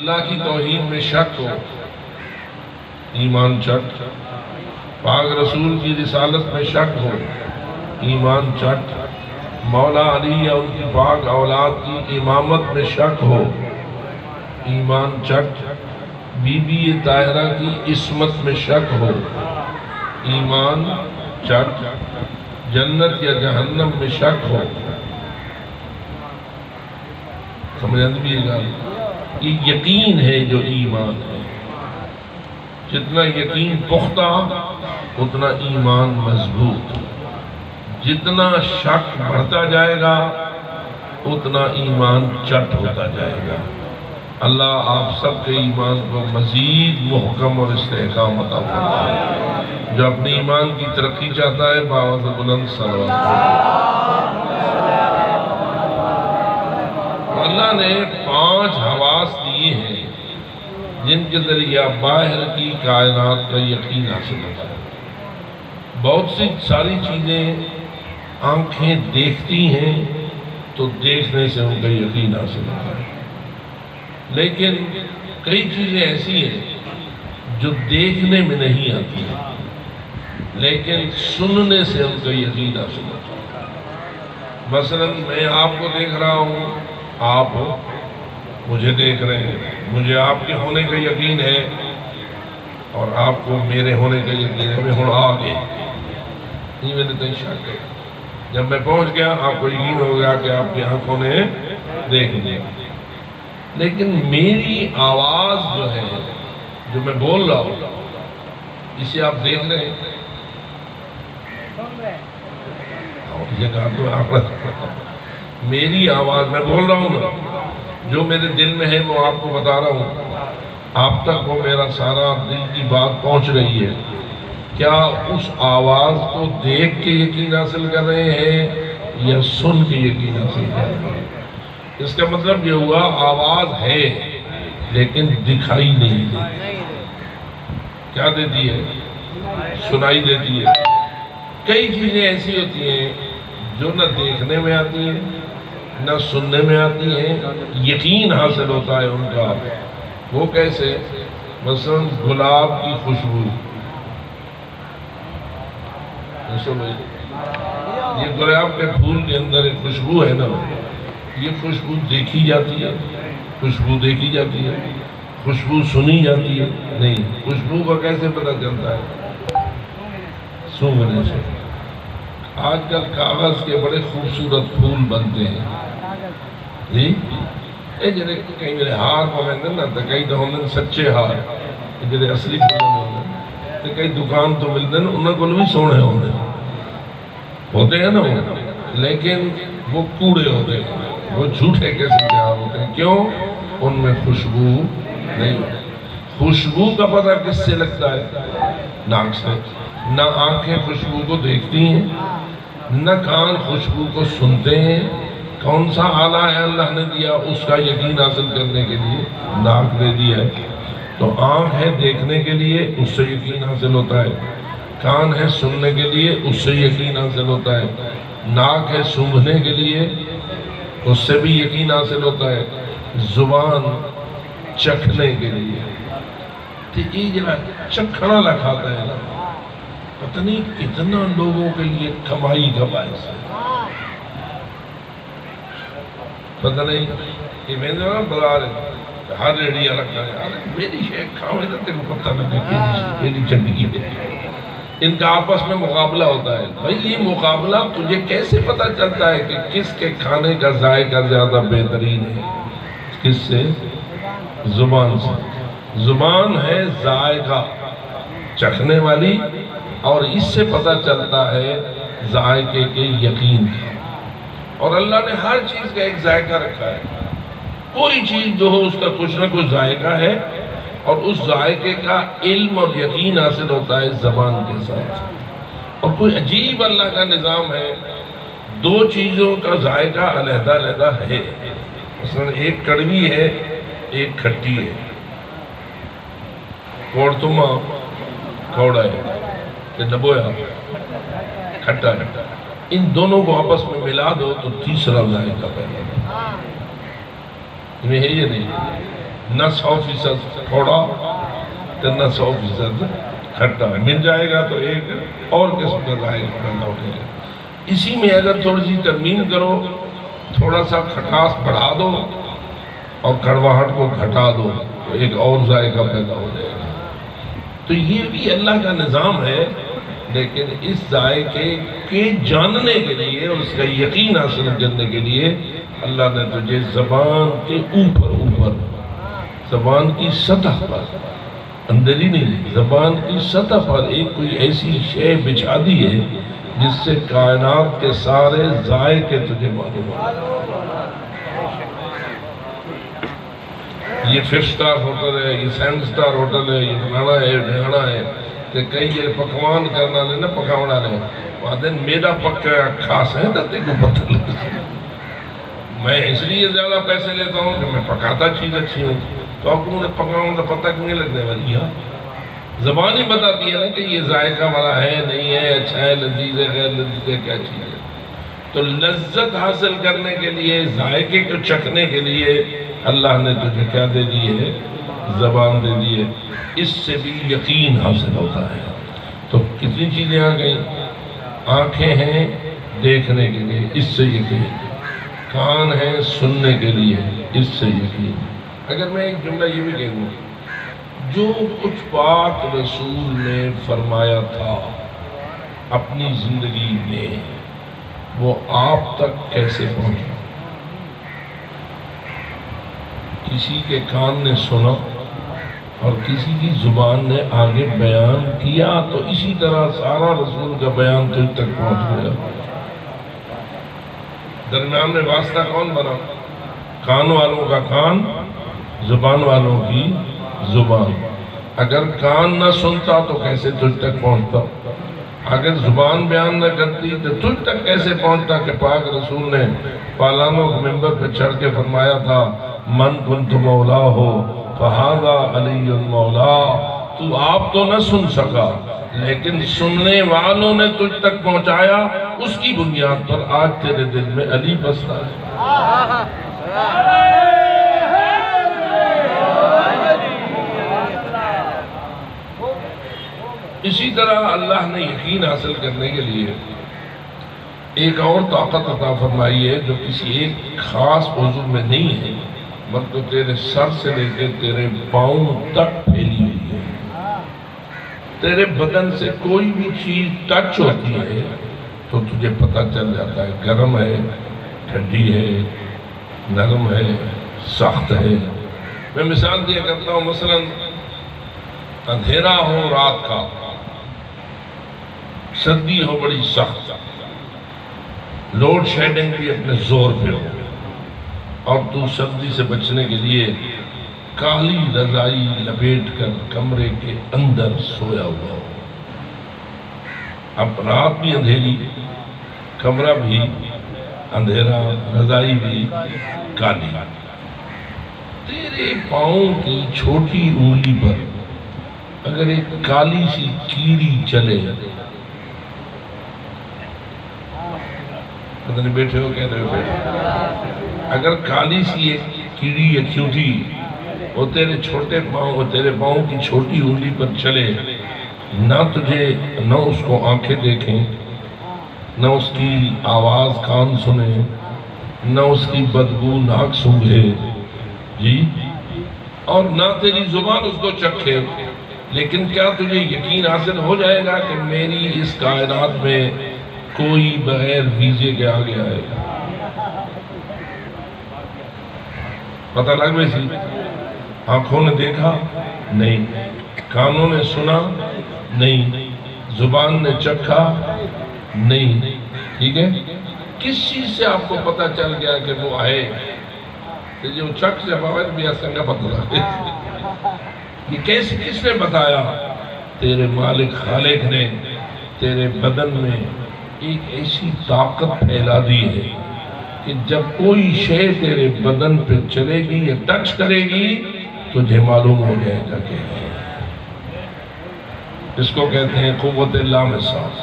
اللہ کی توحید میں شک ہو، ایمان چٹ، پاک رسول کی رسالت میں شک ہو، ایمان چٹ، مولا علی یا ان کی پاک اولاد کی امامت میں شک ہو، ایمان چٹ، بی بی طاہرہ کی عصمت میں شک ہو، ایمان چٹ، جنت یا جہنم میں شک ہو، سمجھیں بھی گا، یہ یقین ہے جو ایمان ہے۔ جتنا یقین پختہ اتنا ایمان مضبوط، جتنا شک بڑھتا جائے گا اتنا ایمان چٹ ہوتا جائے گا۔ اللہ آپ سب کے ایمان کو مزید محکم اور استحکام عطا فرمائے۔ جو اپنی ایمان کی ترقی چاہتا ہے باوز بلند صلوات۔ اللہ نے 5 حواس دیے ہیں جن کے ذریعہ باہر کی کائنات کا یقین حاصل ہوتا ہے۔ بہت سی ساری چیزیں آنکھیں دیکھتی ہیں تو دیکھنے سے ان کا یقین حاصل ہوتا ہے، لیکن کئی چیزیں ایسی ہیں جو دیکھنے میں نہیں آتی ہیں لیکن سننے سے ان کا یقین حاصل ہوتا ہے۔ مثلا میں آپ کو دیکھ رہا ہوں، آپ مجھے دیکھ رہے ہیں، مجھے آپ کے ہونے کا یقین ہے اور آپ کو میرے ہونے کا یقین ہے۔ میں ہوں آگے نہیں، میں نے تو شک ہے، جب میں پہنچ گیا آپ کو یقین ہو گیا کہ آپ کی آنکھوں نے دیکھ لیا، لیکن میری آواز جو ہے جو میں بول رہا ہوں اسے آپ دیکھ رہے ہیں، یہ کہا تو آپ میری آواز میں بول رہا ہوں نا، جو میرے دل میں ہے وہ آپ کو بتا رہا ہوں، آپ تک وہ میرا سارا دل کی بات پہنچ رہی ہے۔ کیا اس آواز کو دیکھ کے یقین حاصل کر رہے ہیں یا سن کے یقین حاصل کر رہے ہیں؟ اس کا مطلب یہ ہوا آواز ہے لیکن دکھائی نہیں دیتی۔ کیا دیتی ہے؟ سنائی دیتی ہے۔ کئی چیزیں ایسی ہوتی ہیں جو نہ دیکھنے میں آتی ہیں نہ سننے میں آتی ہیں، یقین حاصل ہوتا ہے ان کا۔ وہ کیسے؟ مثلا گلاب کی خوشبو، یہ گلاب کے پھول کے اندر ایک خوشبو ہے نا، یہ خوشبو دیکھی جاتی ہے، خوشبو دیکھی جاتی ہے، خوشبو سنی جاتی ہے نہیں۔ خوشبو کا کیسے پتہ چلتا ہے؟ سونگھنے سے۔ آج کل کاغذ کے بڑے خوبصورت پھول بنتے ہیں جی، یہ جنہیں کئی میرے ہار پہنتے نا تو کئی تو ہوندے سچے ہار جنہیں اصلی پھول ہوندے تو کئی دکان تو ملتے نا انہوں کو بھی سونے ہوتے ہیں نا وہ، لیکن وہ کوڑے ہوتے ہیں، وہ جھوٹے قسم کے ہار ہوتے ہیں۔ کیوں؟ ان میں خوشبو نہیں ہوتی۔ خوشبو کا پتہ کس سے لگتا ہے؟ ناک سے۔ نہ آنکھیں خوشبو کو دیکھتی ہیں نہ کان خوشبو کو سنتے ہیں۔ کون سا آلہ ہے اللہ نے دیا اس کا یقین حاصل کرنے کے لیے؟ ناک دے دی ہے، تو آنکھ ہے دیکھنے کے لیے، اس سے یقین حاصل ہوتا ہے۔ کان ہے سننے کے لیے، اس سے یقین حاصل ہوتا ہے۔ ناک ہے سونگھنے کے لیے، اس سے بھی یقین حاصل ہوتا ہے۔ زبان چکھنے کے لیے، تو یہ جنہا چکھنا لکھاتا ہے نا، پتہ نہیں کتنا لوگوں کے لیے کمائی کا باعث ہے۔ پتہ نہیں کہ میں نے بلا رہے ہر ریڈیا رکھا ہے، میری شیخ کھاؤں ہے نا تیرے کو پتہ لگے میری زندگی میں۔ ان کا آپس میں مقابلہ ہوتا ہے۔ بھائی یہ مقابلہ تجھے کیسے پتہ چلتا ہے کہ کس کے کھانے کا ذائقہ زیادہ بہترین ہے؟ کس سے؟ زبان سے۔ زبان ہے ذائقہ چکھنے والی، اور اس سے پتہ چلتا ہے ذائقے کے یقین کا۔ اور اللہ نے ہر چیز کا ایک ذائقہ رکھا ہے، کوئی چیز جو ہو اس کا کچھ نہ کچھ ذائقہ ہے، اور اس ذائقے کا علم اور یقین حاصل ہوتا ہے زبان کے ساتھ۔ اور کوئی عجیب اللہ کا نظام ہے، 2 چیزوں کا ذائقہ علیحدہ علیحدہ ہے، مثلا ایک کڑوی ہے ایک کھٹی ہے، کوڑتما کوڑا ہے کہ نبویا کھٹا ہے، ان دونوں کو آپس میں ملا دو تو تیسرا ذائقہ پیدا ہوگا۔ یہ ہے یہ نہیں، نہ 100% تھوڑا تو نہ 100% کھٹا ہے، مل جائے گا تو ایک اور قسم کا ذائقہ پیدا ہو جائے گا۔ اسی میں اگر تھوڑی سی ترمیم کرو، تھوڑا سا کھٹاس بڑھا دو اور کڑواہٹ کو گھٹا دو تو ایک اور ذائقہ پیدا ہو جائے گا۔ تو یہ بھی اللہ کا نظام ہے، لیکن اس ذائقے کے جاننے کے لیے اور اس کا یقین حاصل کرنے کے لیے اللہ نے تجھے زبان کے اوپر زبان کی سطح پر، اندر ہی نہیں، زبان کی سطح پر ایک کوئی ایسی شے بچھا دی ہے جس سے کائنات کے سارے ذائقے تجھے معلوم ہو۔ یہ 5 سٹار ہوٹل ہے، یہ 7 سٹار ہوٹل ہے، یہ فلانا ہے، ڈھیانا ہے، کہ کئی یہ پکوان کرنا لے نا پکاونا لے وہاں دن میرا پکا خاص ہے تو تیرے کو پتہ لگتا ہے۔ میں اس لیے زیادہ پیسے لیتا ہوں کہ میں پکاتا چیز اچھی ہوں، تو آپ کو مجھے پکاؤں تو پتہ کیوں نہیں لگنے والی ہے؟ زبان ہی بتاتی ہے نا کہ یہ ذائقہ والا ہے، نہیں ہے، اچھا ہے، لذیذ ہے، غیر لذیذ ہے، کیا چیز ہے۔ تو لذت حاصل کرنے کے لیے، ذائقے کو چکھنے کے لیے اللہ نے تجھے کیا دے دی ہے؟ زبان دے دی ہے۔ اس سے بھی یقین حاصل ہوتا ہے۔ تو کتنی چیزیں آ گئیں؟ آنکھیں ہیں دیکھنے کے لیے، اس سے یقین، کان ہیں سننے کے لیے، اس سے یقین۔ اگر میں ایک جملہ یہ بھی کہہ دوں، جو کچھ پاک رسول نے فرمایا تھا اپنی زندگی میں، وہ آپ تک کیسے پہنچا؟ کسی کے کان نے سنا اور کسی کی زبان نے آگے بیان کیا، تو اسی طرح سارا رسول کا بیان تجھ تک پہنچ گیا۔ درمیان میں واسطہ کون بنا؟ کان والوں کا کان، زبان والوں کی زبان۔ اگر کان نہ سنتا تو کیسے تجھ تک پہنچتا؟ اگر زبان بیان نہ کرتی تو تجھ تک کیسے پہنچتا؟ کہ پاک رسول نے پالانوں کے ممبر پہ چڑھ کے فرمایا تھا، من کنت مولا ہو فہذا علی مولا۔ تو آپ تو نہ سن سکا، لیکن سننے والوں نے تجھ تک پہنچایا، اس کی بنیاد پر آج تیرے دل میں علی بستا ہے۔ اسی طرح اللہ نے یقین حاصل کرنے کے لیے ایک اور طاقت عطا فرمائی ہے جو کسی ایک خاص عضو میں نہیں ہے، بلکہ تیرے سر سے لے کے تیرے پاؤں تک پھیلی ہوئی ہے۔ تیرے بدن سے کوئی بھی چیز ٹچ ہوتی ہے تو تجھے پتہ چل جاتا ہے، گرم ہے، ٹھنڈی ہے، نرم ہے، سخت ہے۔ میں مثال دیا کرتا ہوں، مثلا اندھیرا ہو رات کا، سردی ہو بڑی سخت، لوڈ شیڈنگ بھی اپنے زور پہ ہو، اور تو سردی سے بچنے کے لیے کالی رضائی لپیٹ کر کمرے کے اندر سویا ہوا ہو۔ اب رات بھی اندھیری، کمرہ بھی اندھیرا، رضائی بھی کالی، تیرے پاؤں کی چھوٹی انگلی پر اگر ایک کالی سی کیڑی چلے، پتہ نہیں بیٹھے ہو کہہ رہے ہو بیٹھے، اگر کالی سی ایک کیڑی یا چیونٹی وہ تیرے چھوٹے پاؤں، تیرے پاؤں کی چھوٹی انگلی پر چلے، نہ تجھے، نہ اس کو آنکھیں دیکھیں، نہ اس کی آواز کان سنے، نہ اس کی بدبو ناک سونگھے، جی، اور نہ تیری زبان اس کو چکھے، لیکن کیا تجھے یقین حاصل ہو جائے گا کہ میری اس کائنات میں کوئی بغیر ویزے کے آ گیا ہے؟ پتہ لگ گئی سی؟ آنکھوں نے دیکھا نہیں، کانوں نے سنا نہیں، زبان نے چکھا نہیں، ٹھیک ہے؟ کس چیز سے آپ کو پتہ چل گیا کہ وہ آئے؟ کہ جو چکھ سے باور بھی ایسا پتہ لگا، یہ کیسے، کس نے بتایا؟ تیرے مالک خالق نے تیرے بدن میں ایک ایسی طاقت پھیلا دی ہے کہ جب کوئی شے تیرے بدن پہ چلے گی یا ٹچ کرے گی تجھے معلوم ہو جائے گا کہ اس کو کہتے ہیں قوت لامحسوس۔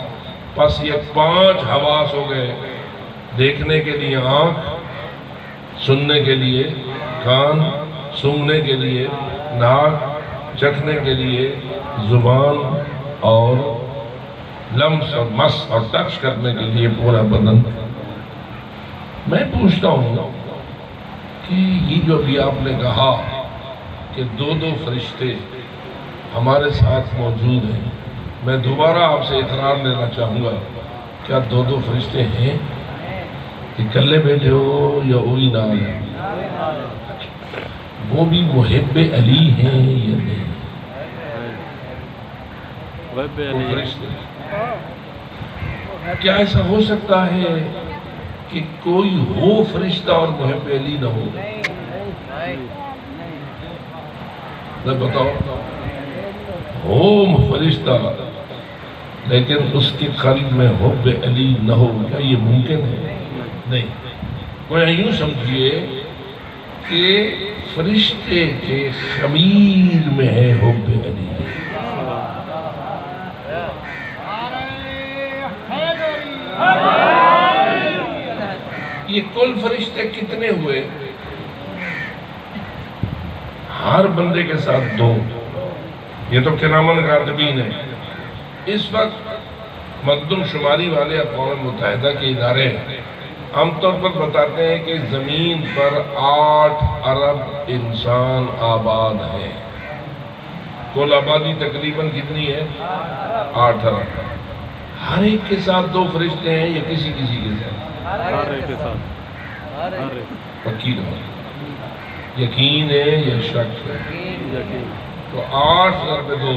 پس یہ 5 حواس ہو گئے، دیکھنے کے لیے آنکھ، سننے کے لیے کان، سونگھنے کے لیے، ناک چکھنے کے لیے، زبان اور لمس اور مس اور ٹچ کرنے کے لیے پورا بدن۔ میں پوچھتا ہوں کہ یہ جو بھی آپ نے کہا کہ دو فرشتے ہمارے ساتھ موجود ہیں، میں دوبارہ آپ سے اقرار لینا چاہوں گا، کیا دو فرشتے ہیں؟ اکلے بیٹھے ہو یا وہی نال ہے؟ وہ بھی محب علی ہیں یا نہیں؟ فرشتے کیا ایسا ہو سکتا ہے کہ کوئی ہو فرشتہ اور محب علی نہ ہو؟ بتاؤ، ہو فرشتہ لیکن اس کے قلب میں حب علی نہ ہو، کیا یہ ممکن ہے؟ نہیں۔ کوئی یوں سمجھیے کہ فرشتے کے خمیر میں ہے حب علی۔ یہ کل فرشتے کتنے ہوئے؟ ہر بندے کے ساتھ دو۔ یہ تو کرامن کاتبین ہے۔ اس وقت مردم شماری والے اقوام متحدہ کے ادارے عام طور پر بتاتے ہیں کہ زمین پر 8 ارب انسان آباد ہیں۔ کل آبادی تقریباً کتنی ہے؟ 8 ارب۔ ہر ایک کے ساتھ 2 فرشتے ہیں یا کسی کے ساتھ؟ ہر ایک کے ساتھ۔ پکی بات، یقین ہے یا شک ہے؟ تو 8 ارب 2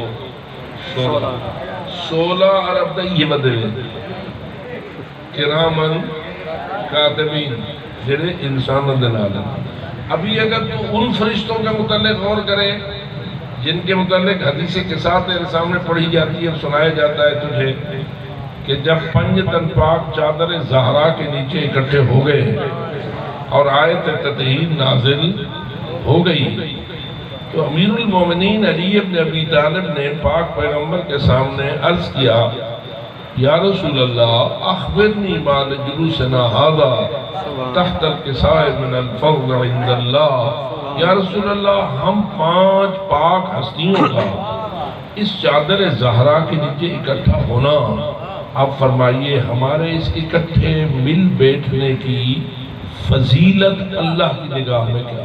16 ارب دا یہ بدلے کرامن کاتبین جنہیں انسان دنالا۔ ابھی اگر تو ان فرشتوں کے متعلق غور کرے جن کے متعلق حدیث کے ساتھ تیرے سامنے پڑھی جاتی ہے، سنایا جاتا ہے تجھے کہ جب 5 تن پاک چادر زہرا کے نیچے اکٹھے ہو گئے اور آیت تطہیر نازل ہو گئی تو امیر المومنین علی ابن ابی طالب نے پاک پیغمبر کے سامنے عرض کیا، یا رسول اللہ اخبرنی بال جلوسنا ھذا تحت القصاء من الفضل عند اللہ۔ یا رسول اللہ ہم 5 پاک ہستیوں کا اس چادر زہرا کے نیچے اکٹھا ہونا، آپ فرمائیے ہمارے اس اکٹھے مل بیٹھنے کی فضیلت اللہ کی نگاہ میں کیا؟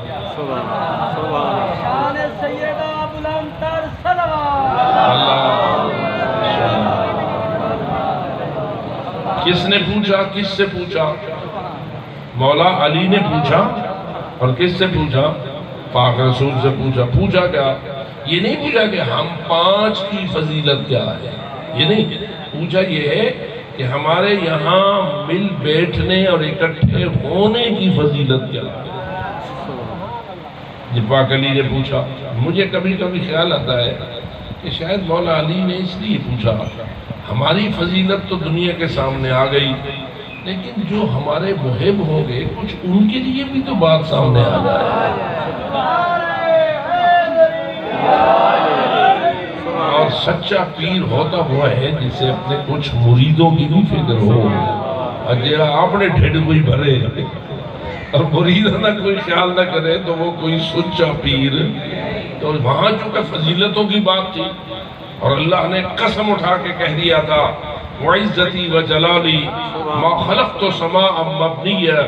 کس نے پوچھا؟ کس سے پوچھا؟ مولا علی نے پوچھا۔ اور کس سے پوچھا؟ پاک رسول سے پوچھا۔ پوچھا کیا؟ یہ نہیں پوچھا کہ ہم 5 کی فضیلت کیا ہے، یہ نہیں پوچھا، یہ ہے کہ ہمارے یہاں مل بیٹھنے اور اکٹھے ہونے کی فضیلت کیا ہے۔ جب پاک علی نے پوچھا، مجھے کبھی کبھی خیال آتا ہے کہ شاید مولا علی نے اس لیے پوچھا، ہماری فضیلت تو دنیا کے سامنے آ گئی لیکن جو ہمارے محب ہوں گے کچھ ان کے لیے بھی تو بات سامنے آ جائے۔ اور سچا پیر ہوتا ہوا ہے جسے اپنے کچھ مریدوں کی بھی فکر ہو، اور جیڑا آپ نے ڈھیڑ کوئی بھرے اور مریدوں نہ کوئی خیال نہ کرے تو وہ کوئی سچا پیر۔ تو وہاں چونکہ فضیلتوں کی بات تھی اور اللہ نے قسم اٹھا کے کہہ دیا تھا، وعزتی وجلالی ما خلقت سماء مبنیہ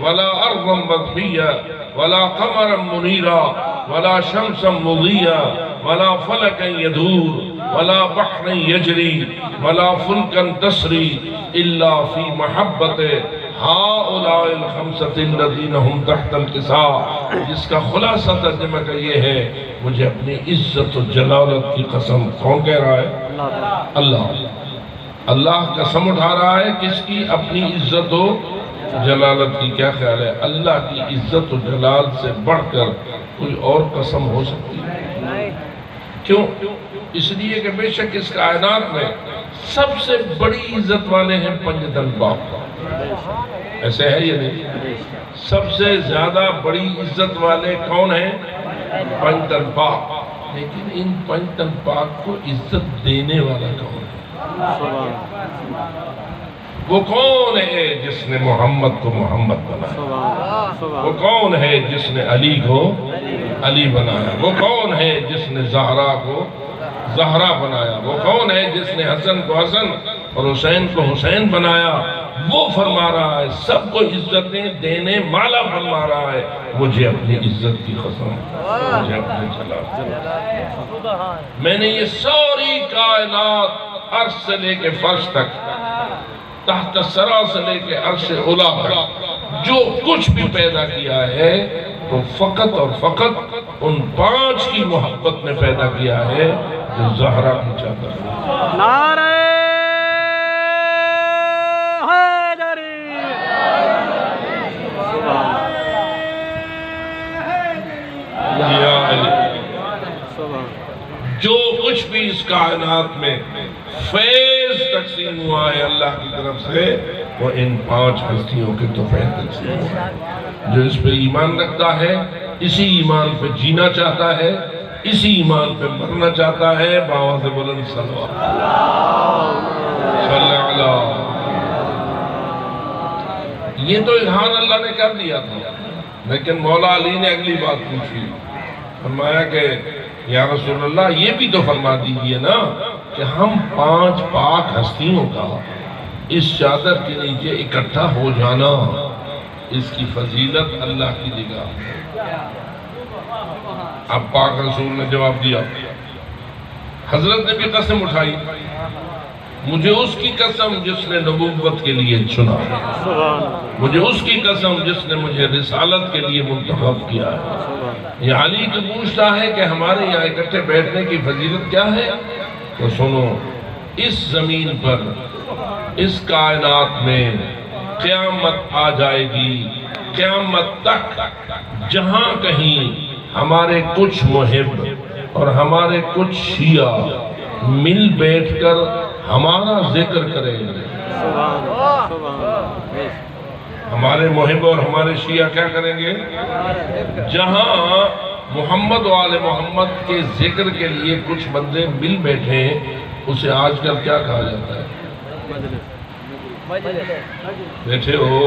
ولا ارضا مطفیہ ولا قمرا منیرا ولا شمسا مضیہ ولا فلکا یدور ولا بحر یجری ولا فلکا تسری الا فی محبت ہؤلاء الخمسۃ الذین ہم تحت القصاء۔ جس کا خلاصہ ترجمہ کا یہ ہے، مجھے اپنی عزت و جلالت کی قسم کون کہہ رہا ہے؟ اللہ۔ اللہ قسم اٹھا رہا ہے کس کی؟ اپنی عزت و جلالت کی۔ کیا خیال ہے اللہ کی عزت و جلال سے بڑھ کر کوئی اور قسم ہو سکتی ہے؟ کیوں؟ اس لیے کہ بے شک اس کائنات میں سب سے بڑی عزت والے ہیں 5 تن پاک۔ ایسے ہے یا نہیں؟ سب سے زیادہ بڑی عزت والے کون ہیں؟ 5 تن پاک۔ لیکن ان 5 تن پاک کو عزت دینے والا کون ہے؟ وہ کون ہے جس نے محمد کو محمد بنایا؟ وہ کون ہے جس نے علی کو علی بنایا؟ وہ کون ہے جس نے زہرا کو زہرا بنایا؟ وہ کون ہے جس نے حسن کو حسن اور حسین کو حسین بنایا؟ وہ فرما رہا ہے سب کو عزتیں دینے والا فرما رہا ہے مجھے اپنی عزت کی قسم، مجھے اپنے جلال، میں نے یہ ساری کائنات عرش سے لے کے فرش تک، تحت سرا سے لے کے عرش علا تک جو کچھ بھی پیدا کیا ہے تو فقط اور فقط ان 5 کی محبت نے پیدا کیا ہے جو زہرا کی چادر ہے۔ نعرہ حیدری، یا علی، جو کچھ بھی اس کائنات میں فیض تقسیم ہوا ہے اللہ کی طرف سے وہ ان 5 ہستیوں کے توفیق تقسیم ہوا ہے۔ جو اس پہ ایمان رکھتا ہے اسی ایمان پہ جینا چاہتا ہے، اسی ایمان پہ مرنا چاہتا ہے، باواز بلند صلی اللہ۔ یہ تو اذہان اللہ نے کر دیا تھا، لیکن مولا علی نے اگلی بات پوچھی، فرمایا کہ یا رسول اللہ یہ بھی تو فرما دیجئے نا کہ ہم 5 پاک ہستیوں کا اس چادر کے نیچے اکٹھا ہو جانا، اس کی فضیلت اللہ کی نگاہ۔ اب پاک رسول نے جواب دیا، حضرت نے بھی قسم اٹھائی، مجھے اس کی قسم جس نے نبوت کے لیے چنا، مجھے اس کی قسم جس نے مجھے رسالت کے لیے منتخب کیا ہے۔ یہ علی تو پوچھتا ہے کہ ہمارے یہاں اکٹھے بیٹھنے کی فضیلت کیا ہے؟ تو سنو، اس زمین پر اس کائنات میں قیامت آ جائے گی، قیامت تک جہاں کہیں ہمارے کچھ محب اور ہمارے کچھ شیعہ مل بیٹھ کر ہمارا ذکر کریں گے، ہمارے محب اور ہمارے شیعہ کیا کریں گے؟ جہاں محمد و آل محمد کے ذکر کے لیے کچھ بندے مل بیٹھے، اسے آج کل کیا کہا جاتا ہے؟ بیٹھے ہو،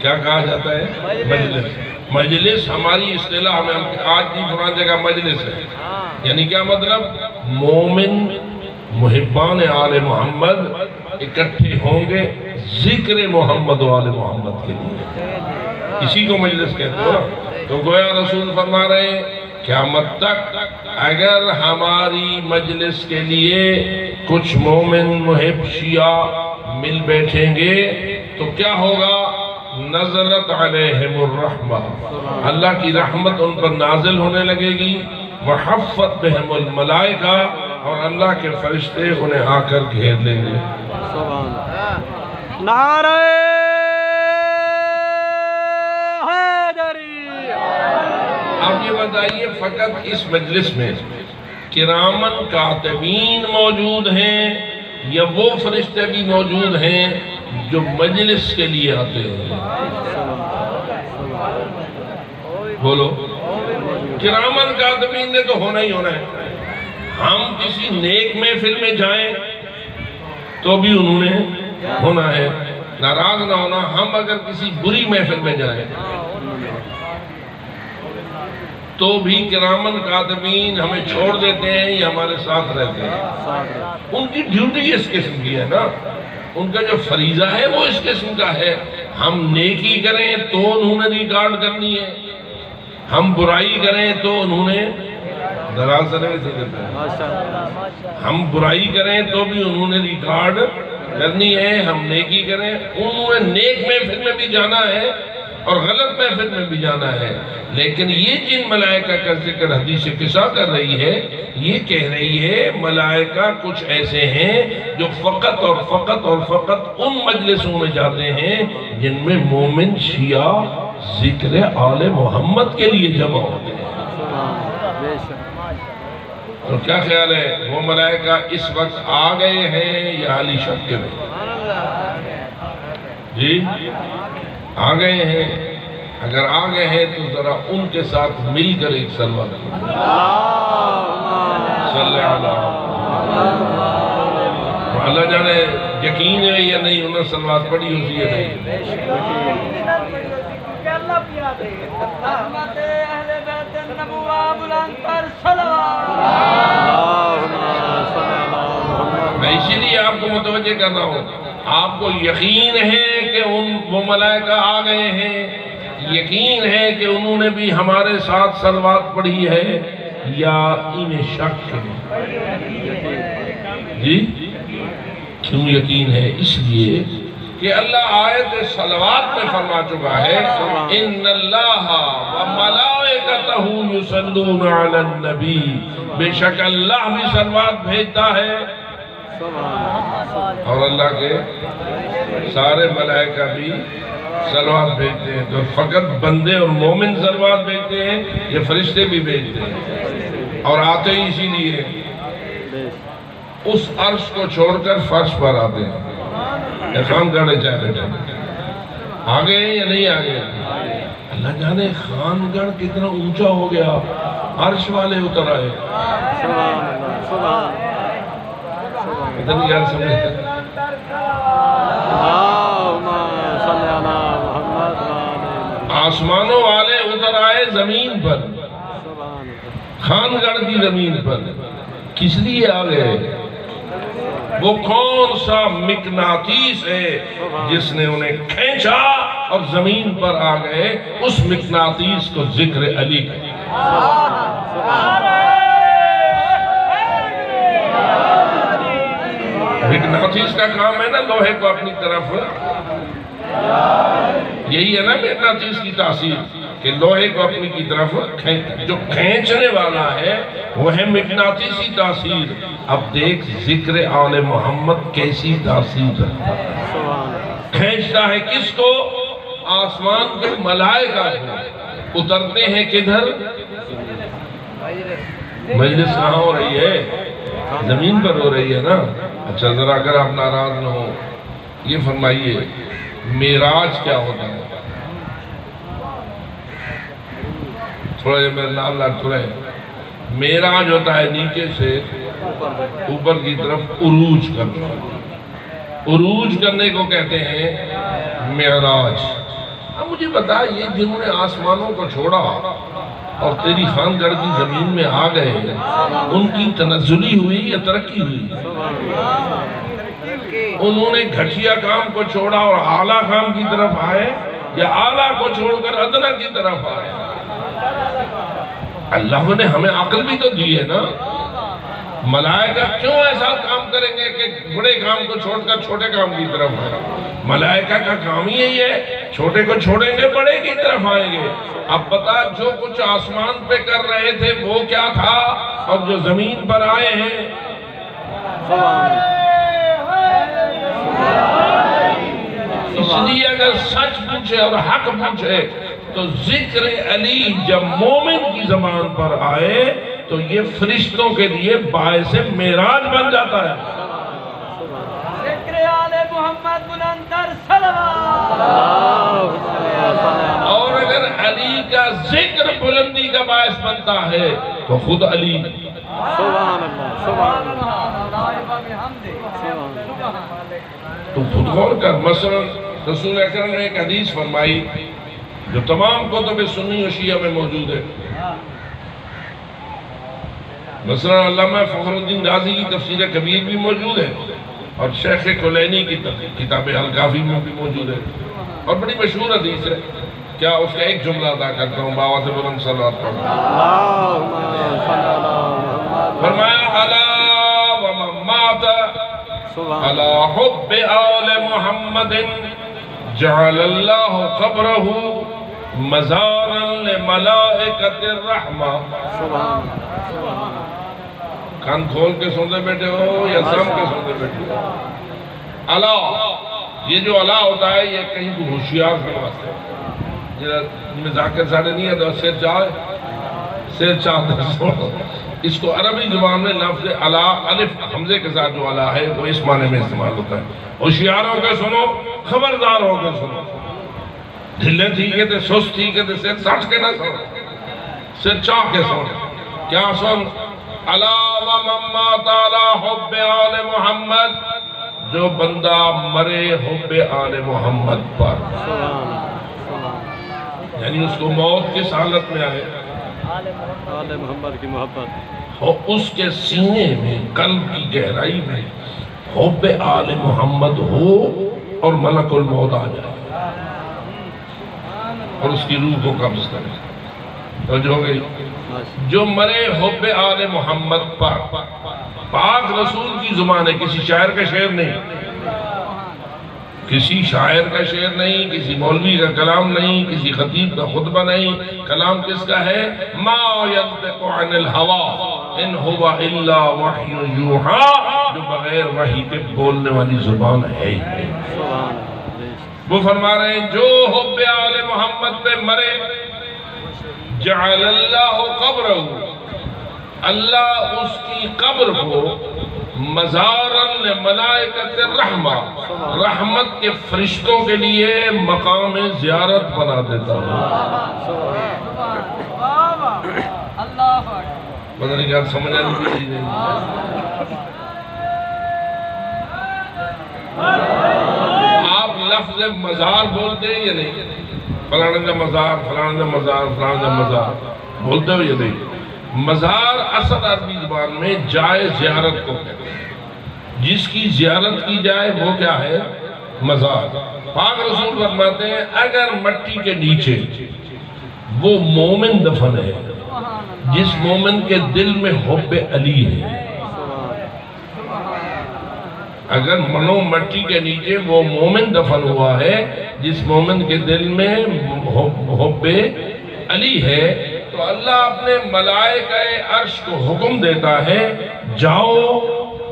کیا کہا جاتا ہے؟ مجلس۔ مجلس ہماری اصطلاح میں آج بھی فلاں جگہ مجلس ہے، یعنی کیا مطلب؟ مومن محبان آل محمد اکٹھے ہوں گے ذکر محمد و آل محمد کے لیے، اسی کو مجلس کہتے ہو نا۔ تو گویا رسول فرما رہے ہیں قیامت تک اگر ہماری مجلس کے لیے کچھ مومن محب شیعہ مل بیٹھیں گے تو کیا ہوگا؟ نزلت علیہم الرحمہ، اللہ کی رحمت ان پر نازل ہونے لگے گی، وحفت بہم الملائکہ، اور اللہ کے فرشتے انہیں آ کر گھیر لیں گے۔ نعرہ حیدری۔ اب یہ بتائیے فقط اس مجلس میں کرامن کاتبین موجود ہیں یا وہ فرشتے بھی موجود ہیں جو مجلس کے لیے آتے ہیں؟ بولو، کرامن کاتبین نے تو ہونا ہی ہونا ہے۔ ہم کسی نیک محفل میں جائیں تو بھی انہوں نے ہونا ہے، ناراض نہ ہونا۔ ہم اگر کسی بری محفل میں جائیں تو بھی کرامن کاتبین ہمیں چھوڑ دیتے ہیں یا ہمارے ساتھ رہتے ہیں۔ ان کی ڈیوٹی اس قسم کی ہے نا، ان کا جو فریضہ ہے وہ اس قسم کا ہے۔ ہم نیکی کریں تو انہوں نے ریکارڈ کرنی ہے، ہم برائی کریں تو انہوں نے دراز سے نہیں دیتے ہیں۔ ہم برائی کریں تو بھی انہوں نے ریکارڈ کرنی ہے، ہم نیکی کریں، انہوں نے نیک محفل میں بھی جانا ہے اور غلط محفل میں بھی جانا ہے۔ لیکن یہ جن ملائکہ کا ذکر حدیث قصہ کر رہی ہے، یہ کہہ رہی ہے ملائکہ کچھ ایسے ہیں جو فقط اور فقط اور فقط ان مجلسوں میں جاتے ہیں جن میں مومن شیعہ ذکر آل محمد کے لیے جمع ہوتے ہیں۔ تو کیا خیال ہے وہ ملائکہ اس وقت آ گئے ہیں یا علی شک کے میں؟ جی آ گئے ہیں۔ اگر آ گئے ہیں تو ذرا ان کے ساتھ مل کر ایک صلوات صلی اللہ اللہ جانے یقین ہے یا نہیں انہوں نے صلوات پڑھی ہوئی ہے نہیں۔ نبوہ بلند پر صلوات میں اسی لیے آپ کو متوجہ کر رہا ہوں. آپ کو یقین ہے کہ وہ ملائکہ آ گئے ہیں, یقین ہے کہ انہوں نے بھی ہمارے ساتھ صلوات پڑھی ہے, یا انہیں شک ہے؟ جی کیوں یقین ہے؟ اس لیے کہ اللہ آیت صلوات میں فرما چکا ہے ان اللہ و ملائکتہ یصلون علی النبی, بے شک اللہ بھی صلوات بھیجتا ہے اور اللہ کے سارے ملائکہ بھی صلوات بھیجتے ہیں. تو فقط بندے اور مومن صلوات بھیجتے ہیں, یہ فرشتے بھی بھیجتے ہیں, اور آتے ہی اسی لیے اس عرش کو چھوڑ کر فرش پر آتے ہیں. خان گڑھ چاہے بیٹھے آگے ہیں یا نہیں آگے؟ اللہ جانے خان گڑھ کتنا اونچا ہو گیا, عرش والے اتر آئے. اتنی یار سمجھتے آسمانوں والے اتر آئے زمین پر, خان گڑھ کی زمین پر. کس لیے آ گئے؟ وہ کون سا مقناطیس ہے جس نے انہیں کھینچا اور زمین پر آ گئے؟ اس مقناطیس کو ذکر علی کا. مقناطیس کا کام ہے نا لوہے کو اپنی طرف, یہی ہے نا مقناطیس کی تاثیر کہ لوہے کو اپنی کی طرف جو کھینچنے والا ہے وہ ہے مقناطیسی تاثیر. اب دیکھ ذکر آل محمد کیسی تاثیر ہے, کھینچتا ہے کس کو؟ آسمان کے ملائکہ کو. اترتے ہیں کدھر؟ مجلس کہاں ہو رہی ہے؟ زمین پر ہو رہی ہے نا. اچھا ذرا اگر آپ ناراض نہ ہو یہ فرمائیے معراج کیا ہوتا ہے؟ تھوڑا یہ میرے نام لگ تھوڑے. معراج ہوتا ہے نیچے سے اوپر کی طرف عروج کرنا. عروج کرنے کو کہتے ہیں معراج. اب مجھے بتا, یہ جنہوں نے آسمانوں کو چھوڑا اور تیری خان گڑھ کی زمین میں آ گئے, ان کی تنزلی ہوئی یا ترقی ہوئی؟ انہوں نے گھٹیا کام کو چھوڑا اور اعلیٰ کام کی طرف آئے, یا اعلیٰ کو چھوڑ کر ادنا کی طرف آئے؟ اللہ نے ہمیں عقل بھی تو دی ہے نا. ملائکہ کیوں ایسا کام کریں گے کہ بڑے کام کو چھوڑ کر چھوٹے کام کی طرف آئے؟ ملائکہ کا کام ہی یہی ہے, چھوٹے کو چھوڑیں گے بڑے کی طرف آئیں گے. اب بتا جو کچھ آسمان پہ کر رہے تھے وہ کیا تھا, اور جو زمین پر آئے ہیں اس لیے اگر سچ پوچھے اور حق پوچھے تو ذکر علی جب مومن کی زبان پر آئے تو یہ فرشتوں کے لیے باعث معراج بن جاتا ہے. ذکر آل محمد بلند پر صلوات. اور اگر علی کا ذکر بلندی کا باعث بنتا ہے تو خود علی. سبحان اللہ سبحان اللہ. تو خود غور کر. مثلا رسول اکرم نے ایک حدیث فرمائی جو تمام کتب سنی و شیعہ میں موجود ہے. مثلا علامہ فخر الدین رازی کی تفسیر کبیر بھی موجود ہے, اور شیخ کلینی کی کتاب الکافی میں بھی موجود ہے, اور بڑی مشہور حدیث ہے. کیا اس کا ایک جملہ ادا کرتا ہوں, بابا سے بلند صلوات پڑھتا ہوں. فرمایا الا ومن مات علی حب آل محمد جعل اللہ قبرہ مزارا لملائکۃ الرحمہ. کان کھول کے سنتے بیٹھے ہو یا سم کے سنتے بیٹھے ہو؟ اللہ, یہ جو اللہ ہوتا ہے یہ کہیں کو ہوشیار کے واسطے جنہیں ذاکر ساڑھے نہیں ہے تو سر چاہتے سوڑو. اس کو عربی زبان میں لفظ اللہ الف حمزے کے ساتھ جو اللہ ہے وہ اس معنی میں استعمال ہوتا ہے. ہوشیار ہو کے سنو, خبردار ہو کے سنو. ڈھلے تھی کہ تے سست تھی کہ تے سر ساٹھ کے نہ سنو, سر چاہ کے سنو. کیا سن؟ الا ومن مات علی حب آل محمد, جو بندہ مرے حب آل محمد پر, یعنی اس کو موت کس حالت میں آئے؟ آل محمد کی محبت اور اس کے سینے میں قلب کی گہرائی میں حب آل محمد ہو اور ملک الموت آ جائے اور اس کی روح کو قبض کرے. توجہ ہو گئی؟ جو مرے حب آل محمد پر، پاک رسول کی زبان ہے، کسی شاعر کا شعر نہیں، کسی شاعر کا شعر نہیں، کسی مولوی کا کلام نہیں، کسی خطیب کا خطبہ نہیں. کلام کس کا ہے؟ ما ینطق عن الہوی ان هو الا وحی یوحی، جو بغیر وحی کے بولنے والی زبان ہے ہی نہیں. وہ فرما رہے ہیں جو حب آل محمد پہ مرے جعل اللہ قبرہ، اللہ اس کی قبر کو مزارن لملائکت الرحمہ، رحمت کے فرشتوں کے لیے مقام زیارت بنا دیتا ہے. پتہ نہیں کیا سمجھا نہیں. آپ لفظ مزار بولتے ہیں یا نہیں؟ فلانا کا مزار، فلانا کا مزار، فلانا کا مزار بولتے ہو یا نہیں؟ مزار اصل عربی زبان میں جائے زیارت کو کہتے ہیں. جس کی زیارت کی جائے وہ کیا ہے؟ مزار. پاک رسول فرماتے ہیں اگر مٹی کے نیچے وہ مومن دفن ہے جس مومن کے دل میں حب علی ہے، اگر منو مٹی کے نیچے وہ مومن دفن ہوا ہے جس مومن کے دل میں حب علی ہے، تو اللہ اپنے ملائکہ عرش کو حکم دیتا ہے جاؤ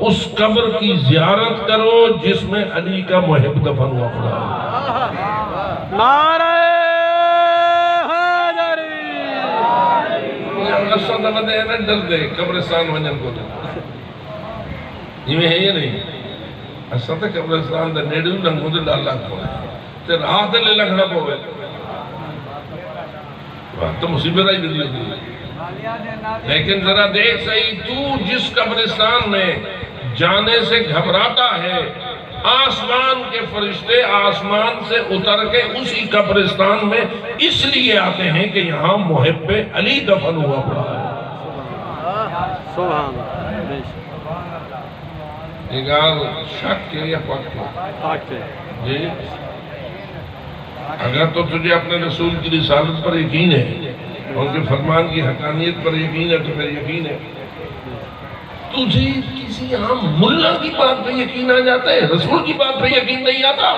اس قبر کی زیارت کرو جس میں علی کا محب دفن ہوا پڑا ہے. نعرہ حیدری. اصل دفعہ ہے نا ڈر دے قبرستان ونجن کو یہ ہے یہ نہیں. اصل تے قبرستان دے نیڑے لنگوں دے ڈال لاکھ ہوئے تے راہ دے لے لکھنا پوے تو مصیبت آئی دلی ہوتی ہے. لیکن ذرا دیکھ صحیح، تو جس قبرستان میں جانے سے گھبراتا ہے، آسمان کے فرشتے آسمان سے اتر کے اسی قبرستان میں اس لیے آتے ہیں کہ یہاں محب علی دفن ہوا پڑا ہے. سبحان اللہ. ایک آل شک کے یا پاک کے؟ پاک کے. جی اگر تو تجھے اپنے رسول کی رسالت پر یقین ہے، ان کے فرمان کی حقانیت پر یقین ہے، تو پھر یقین ہے. تجھے کسی عام ملا کی بات پہ یقین آ جاتا ہے، رسول کی بات پہ یقین نہیں آتا.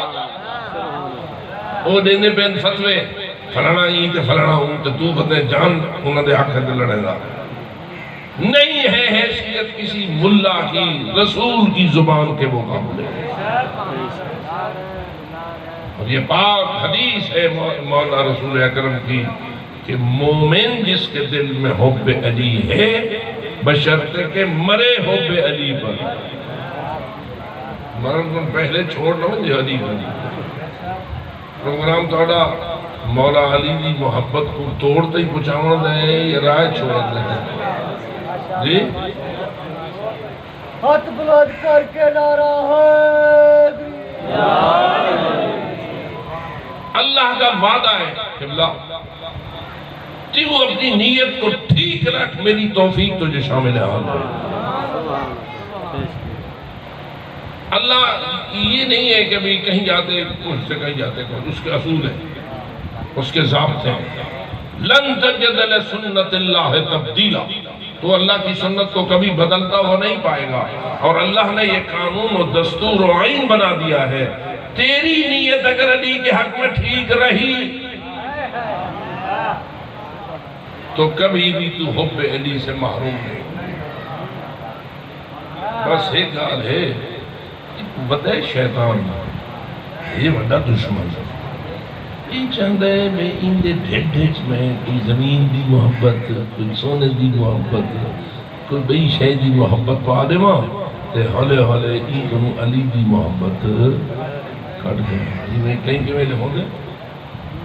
وہ دینے پہ فتوے فلانا ہی تے فلانا ہوں تے تو بتے جان انہوں نے حق ہے لڑے گا. نہیں ہے حیثیت کسی ملا کی رسول کی زبان کے مقابلے. اور یہ پاک حدیث ہے مولا رسول اکرم کی کہ مومن جس کے دل میں حب علی ہے بشرطے کہ مرے حب علی پر. مرن کو پہلے چھوڑ نہ ہوں علی پر. پروگرام توڑا مولا علی دی محبت کو توڑتے ہی پچھاؤں دیں یا رائے چھوڑ دیں. جی ہاتھ بلند کر کے نعرہ حیدری. اللہ کا وعدہ ہے کہ اللہ تو اپنی نیت کو ٹھیک رکھ، میری توفیق تجھے شامل حال ہے. اللہ یہ نہیں ہے کہ بھی کہیں جاتے کچھ سے کہیں جاتے کچھ، اس کے اصول ہیں، اس کے ضابطے ہیں. لن تجد لسنت اللہ تبدیلا، تو اللہ کی سنت کو کبھی بدلتا ہوا نہیں پائے گا. اور اللہ نے یہ قانون و دستور و آئین بنا دیا ہے، تیری نیت اگر علی کے حق میں ٹھیک رہی تو کبھی بھی تو حب علی سے محروم نہیں. بس ایک گال ہے، بتائے شیطان یہ بڑا دشمن ہے. یہ چاہتا ہے میں ان دے ڈھٹ میں کوئی زمین دی محبت، کوئی سونے دی محبت، کوئی بئی شے دی محبت پا دے ماں تے ہولے ہولے ای کنو علی دی محبت کٹ گئے. یہ میں کہیں کہ میں لے ہوں گے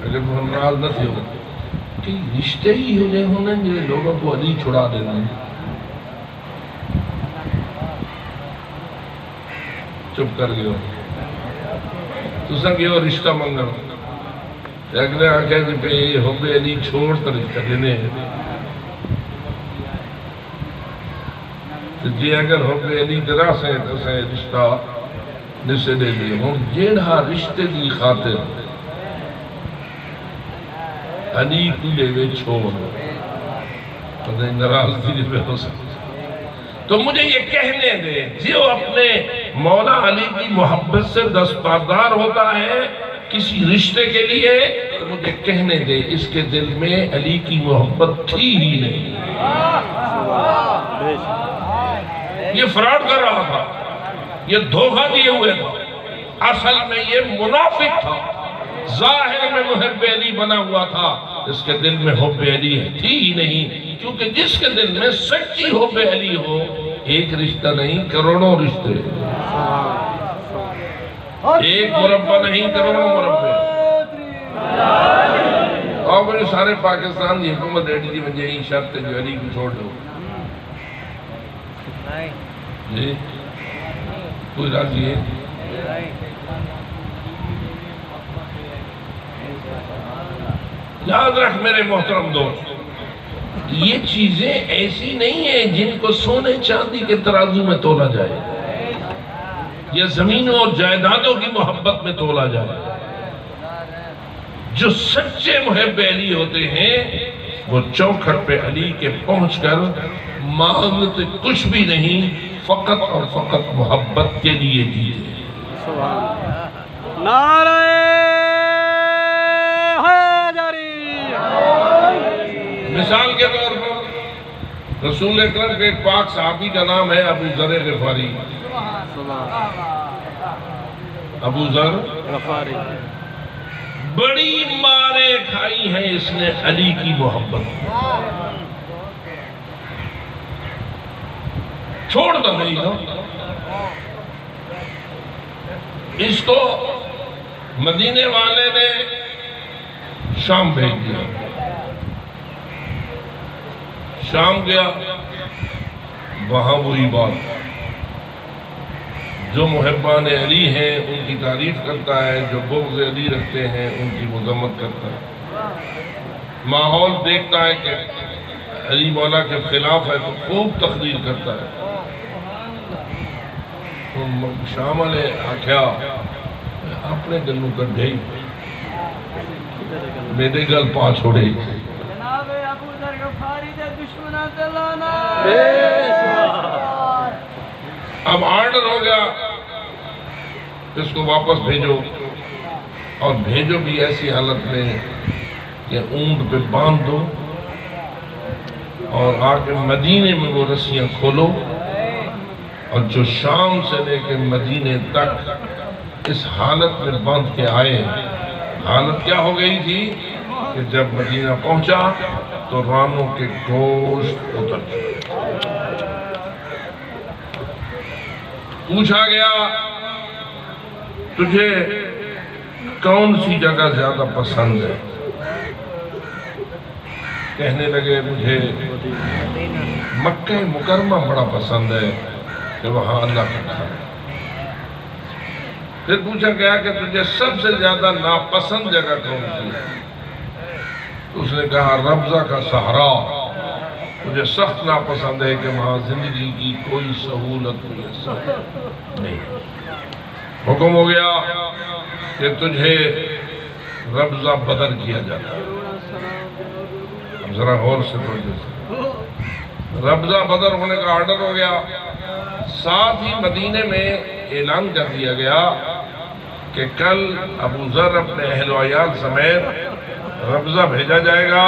اگر وہ ناراض نہ تھے ہو کہ رشتے ہی ہو جائے ہونے جو لوگوں کو علی چھڑا دینا. چپ کر گئے ہو تو سنگے ہو رشتہ منگل اگلے آنکھیں پہ حب علی چھوڑ تو رشتہ دینے جی اگر حب علی درا سے تسے رشتہ نسے دے دے ہوں جیڑا رشتے دی خاطر علی کو لے وے چھوڑ پتہ ناراض دی پہ ہو سکتا تو مجھے یہ کہنے دے جو اپنے مولا علی کی محبت سے دستبردار ہوتا ہے کسی رشتے کے لیے تو مجھے کہنے دے اس کے دل میں علی کی محبت تھی ہی نہیں یہ فراڈ کر رہا تھا یہ دھوکہ دیے ہوئے تھا اصل میں یہ منافق تھا ظاہر میں محب علی بنا ہوا تھا اس کے دل میں حب علی تھی ہی نہیں کیونکہ جس کے دل میں سچی حب علی ہو ایک رشتہ نہیں کروڑوں رشتے ایک مربع نہیں کروڑوں مربع اور میرے سارے پاکستان کی حکومت ریڈی دی وجہ ہی شرط جو علی کو چھوڑ دو جی کوئی راضی ہے یاد رکھ میرے محترم دوست یہ چیزیں ایسی نہیں ہیں جن کو سونے چاندی کے ترازو میں تولا جائے یا زمینوں اور جائیدادوں کی محبت میں تولا جائے جو سچے محب علی ہوتے ہیں وہ چوکھٹ پہ علی کے پہنچ کر مانگتے کچھ بھی نہیں فقط اور فقط محبت کے لیے جیتے نعرہ حیدری مثال کے طور پر رسول اکرم کے ایک پاک صحابی کا نام ہے ابو ذر غفاری ابو ذر غفاری بڑی ماریں کھائی ہیں اس نے علی کی محبت چھوڑ دو نہیں نا اس کو مدینے والے نے شام بھیج دیا شام گیا وہاں وہی بات جو محبان علی ہیں ان کی تعریف کرتا ہے جو بغض علی رکھتے ہیں ان کی مذمت کرتا ہے ماحول دیکھتا ہے کہ علی مولا کے خلاف ہے تو خوب تقریر کرتا ہے شامل آکھیا اپنے گلوں کر گئی میرے گل پا چھوڑے جناب ابو ذر غفاری دے دشمنہ دلانا اب آرڈر ہو گیا اس کو واپس بھیجو اور بھیجو بھی ایسی حالت میں کہ اونٹ پہ باندھ دو اور آ کے مدینے میں وہ رسیاں کھولو اور جو شام سے لے کے مدینے تک اس حالت میں باندھ کے آئے حالت کیا ہو گئی تھی کہ جب مدینہ پہنچا تو رانوں کے گوشت اتر چکے پوچھا گیا تجھے کون سی جگہ زیادہ پسند ہے کہنے لگے مجھے مکہ مکرمہ بڑا پسند ہے کہ وہاں اللہ کا گھر ہے پھر پوچھا گیا کہ تجھے سب سے زیادہ ناپسند جگہ کون سی ہے اس نے کہا ربضہ کا صحرا مجھے سخت ناپسند ہے کہ وہاں زندگی کی کوئی سہولت نہیں حکم ہو گیا کہ تجھے ربضہ بدر کیا جاتا ہے اب ذرا غور سے توجہ ربضہ بدر ہونے کا آرڈر ہو گیا ساتھ ہی مدینے میں اعلان کر دیا گیا کہ کل ابو ذر اپنے اہل و عیال سمیت ربضہ بھیجا جائے گا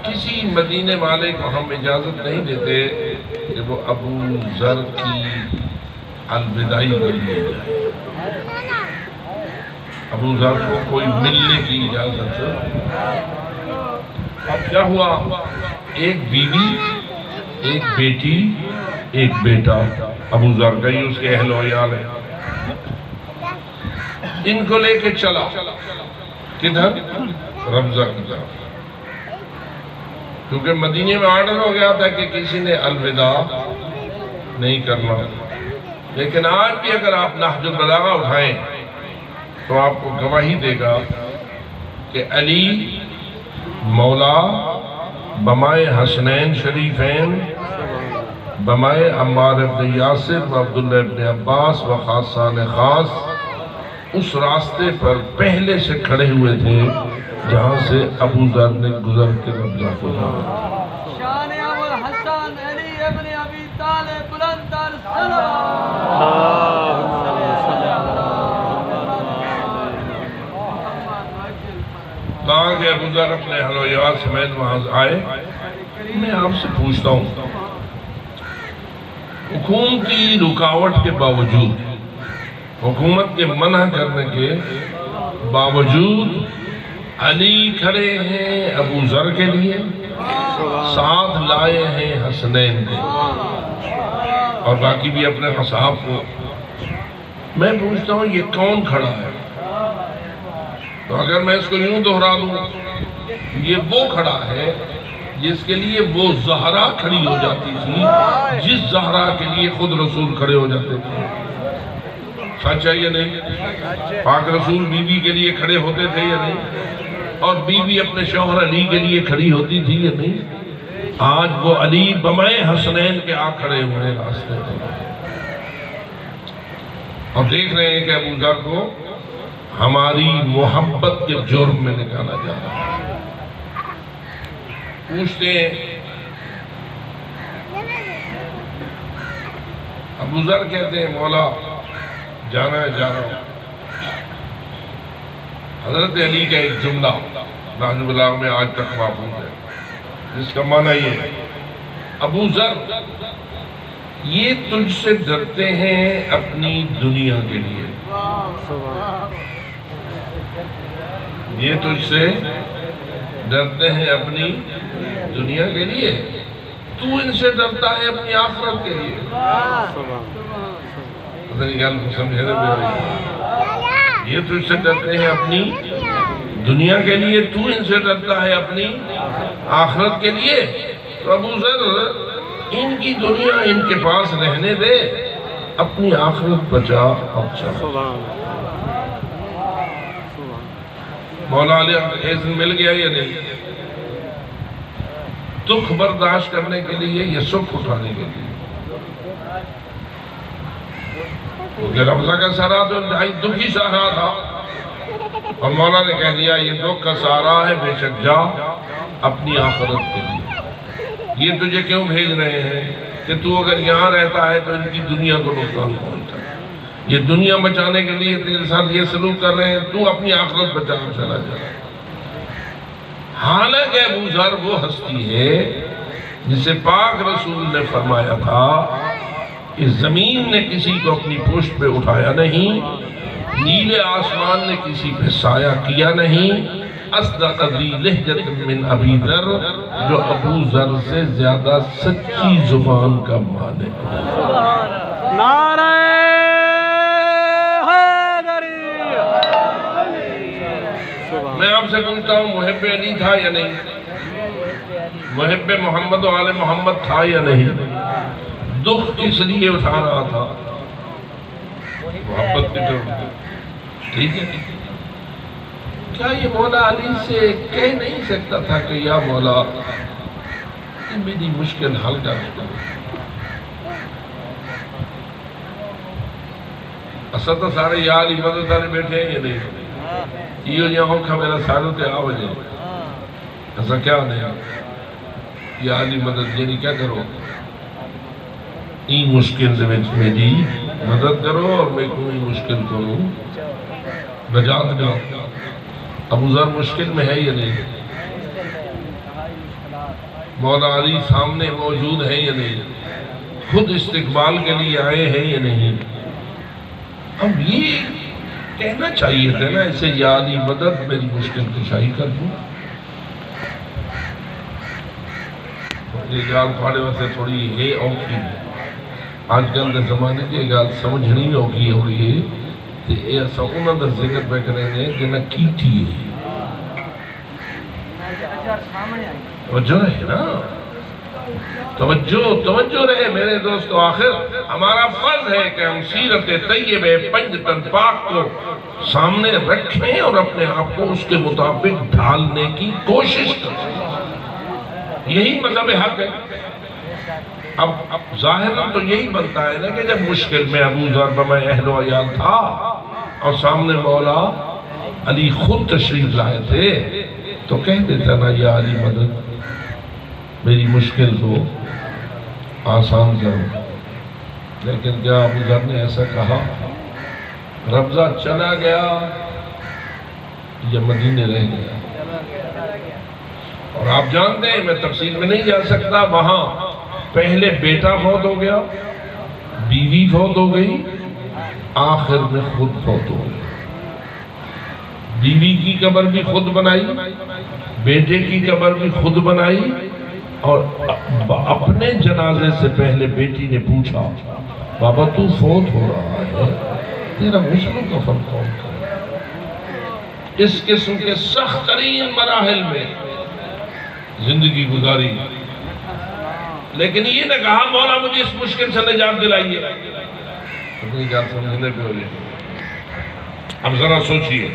کسی مدینے والے کو ہم اجازت نہیں دیتے کہ وہ ابو ذر کی الوداعی کے لیے جائے ابو ذر کو کوئی ملنے کی اجازت اب کیا ہوا ایک بیوی ایک بیٹی ایک بیٹا ابو ذر کا ہی اس کے اہل و عیال ہے ان کو لے کے چلا کدھر ربضہ کی طرف کیونکہ مدینے میں آرڈر ہو گیا تھا کہ کسی نے الوداع نہیں کرنا لیکن آج بھی اگر آپ نہج البلاغہ اٹھائیں تو آپ کو گواہی دے گا کہ علی مولا بمائے حسنین شریفین بمائے عمار ابن یاسر و عبداللہ ابن عباس و خاصان خاص اس راستے پر پہلے سے کھڑے ہوئے تھے جہاں سے ابو ذر نے گزر کے رضا کو جانا۔ شان ابو الحسن علی ابن ابی طالب بلند تر کہا کہ ابو ذر اپنے اہل و عیال سمیت وہاں آئے۔ میں آپ سے پوچھتا ہوں، حکومتی رکاوٹ کے باوجود، حکومت کے منع کرنے کے باوجود علی کھڑے ہیں ابو ذر کے لیے، ساتھ لائے ہیں حسنین کو اور باقی بھی اپنے اصحاب کو۔ میں پوچھتا ہوں یہ کون کھڑا ہے؟ تو اگر میں اس کو یوں دہرا دوں، یہ وہ کھڑا ہے جس کے لیے وہ زہرا کھڑی ہو جاتی تھی، جس زہرا کے لیے خود رسول کھڑے ہو جاتے تھے۔ سچ ہے یا نہیں؟ پاک رسول بی بی کے لیے کھڑے ہوتے تھے یا نہیں؟ اور بی بی اپنے شوہر علی کے لیے کھڑی ہوتی تھی یا نہیں؟ آج وہ علی بمائے حسنین کے آ کھڑے ہوئے ہیں راستے میں، اور دیکھ رہے ہیں کہ ابو ذر کو ہماری محبت کے جرم میں نکالا جا رہا ہے۔ پوچھتے ہیں، ابو ذر کہتے ہیں مولا جانا ہے، جا رہا ہوں۔ حضرت علی کا ایک جملہ نہج البلاغہ میں آج تک محفوظ ہے، جس کا معنی یہ ہے، ابو ذر یہ تجھ سے ڈرتے ہیں اپنی دنیا کے لیے، یہ تجھ سے ڈرتے ہیں اپنی دنیا کے لیے، تو ان سے ڈرتا ہے اپنی آخرت کے لیے۔ یہ تجھ سے ڈرتے ہیں اپنی دنیا کے لیے، تو ان سے ڈرتا ہے اپنی آخرت کے لیے۔ تو ابو ذر ان کی دنیا ان کے پاس رہنے دے، اپنی آخرت بچا اب چلا۔ مولا علی اذن مل گیا یا نہیں؟ دکھ برداشت کرنے کے لیے یا سکھ اٹھانے کے لیے؟ کیونکہ رمضان کا سہرا تو انتہائی دکھی سہرا تھا، اور مولا نے کہہ دیا یہ دکھ کا سہرا ہے، بے شک جا اپنی آخرت کے لیے۔ یہ تجھے کیوں بھیج رہے ہیں کہ تو اگر یہاں رہتا ہے تو ان کی دنیا کو نقصان پہنچتا ہے، یہ دنیا بچانے کے لیے تیرے ساتھ یہ سلوک کر رہے ہیں، تو اپنی آخرت بچا کر چلا جا۔ حالانکہ ابو ذر وہ ہستی ہے جسے پاک رسول نے فرمایا تھا کہ زمین نے کسی کو اپنی پشت پہ اٹھایا نہیں، نیلے آسمان نے کسی پہ سایہ کیا نہیں، اصدق ذی لہجۃ من ابی ذر، جو ابو ذر سے زیادہ سچی زبان کا مالک ہے۔ نعرہ میں آپ سے پوچھتا ہوں، محب علی تھا یا نہیں؟ محب محمد و آل محمد تھا یا نہیں؟ دکھ کس لیے اٹھا رہا تھا؟ محبت کی طرف۔ ٹھیک ہے، کیا یہ مولا علی سے کہہ نہیں سکتا تھا کہ یا مولا یہ میری مشکل حل کر دو؟ اصل تو سارے یا علی مدد والے بیٹھے ہیں یا نہیں؟ یہ یہاں کا میرا سارے تے آوجے ایسا کیا نہیں؟ یا علی مدد یعنی کیا کرو؟ این مشکل دے وچ میری مدد کرو اور میں کوئی مشکل کروں نجات دو۔ ابو ذر مشکل میں ہے یا نہیں؟ مولا علی سامنے موجود ہے یا نہیں؟ خود استقبال کے لیے آئے ہیں یا نہیں؟ اب یہ کہنا چاہیے تھا نا اسے، یا علی مدد میری مشکل کشائی کر دوں۔ یہ گال پھاڑے واسے تھوڑی ہے اوکھی، آج کل دے زمانے کی گال سمجھنی اوکھی ہو رہی ہے، کہ یہ ایسا انہوں نے ذکر پہ کریں گے جنہ کیٹی ہے۔ توجہ رہے نا، توجہ رہے میرے دوستو۔ آخر ہمارا فرض ہے کہ ہم سیرت طیبہ پنج تن پاک کو سامنے رکھیں اور اپنے آپ کو اس کے مطابق ڈھالنے کی کوشش کریں۔ یہی مذہب حق ہے۔ اب ظاہر تو یہی بنتا ہے نا کہ جب مشکل میں ابو ذر بمع اہل و عیال تھا اور سامنے مولا علی خود تشریف لائے تھے تو کہہ دیتا نا یا علی مدد میری مشکل کو آسان کرو، لیکن کیا ابو ذر نے ایسا کہا؟ ربضہ چلا گیا یا مدینے رہ گیا؟ اور آپ جانتے ہیں میں تفصیل میں نہیں جا سکتا، وہاں پہلے بیٹا فوت ہو گیا، بیوی فوت ہو گئی، آخر میں خود فوت ہو گئی۔ بیوی کی قبر بھی خود بنائی، بیٹے کی قبر بھی خود بنائی، اور اپنے جنازے سے پہلے بیٹی نے پوچھا بابا تو فوت ہو رہا ہے، تیرا غسل و کفن کون کرے؟ اس قسم کے سخت ترین مراحل میں زندگی گزاری، لیکن یہ نہ کہا مولا مجھے اس مشکل سے نجات دلائیے۔ اپنی جان سمجھنے پہ ہو جائے۔ اب ذرا سوچئے،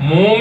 مومن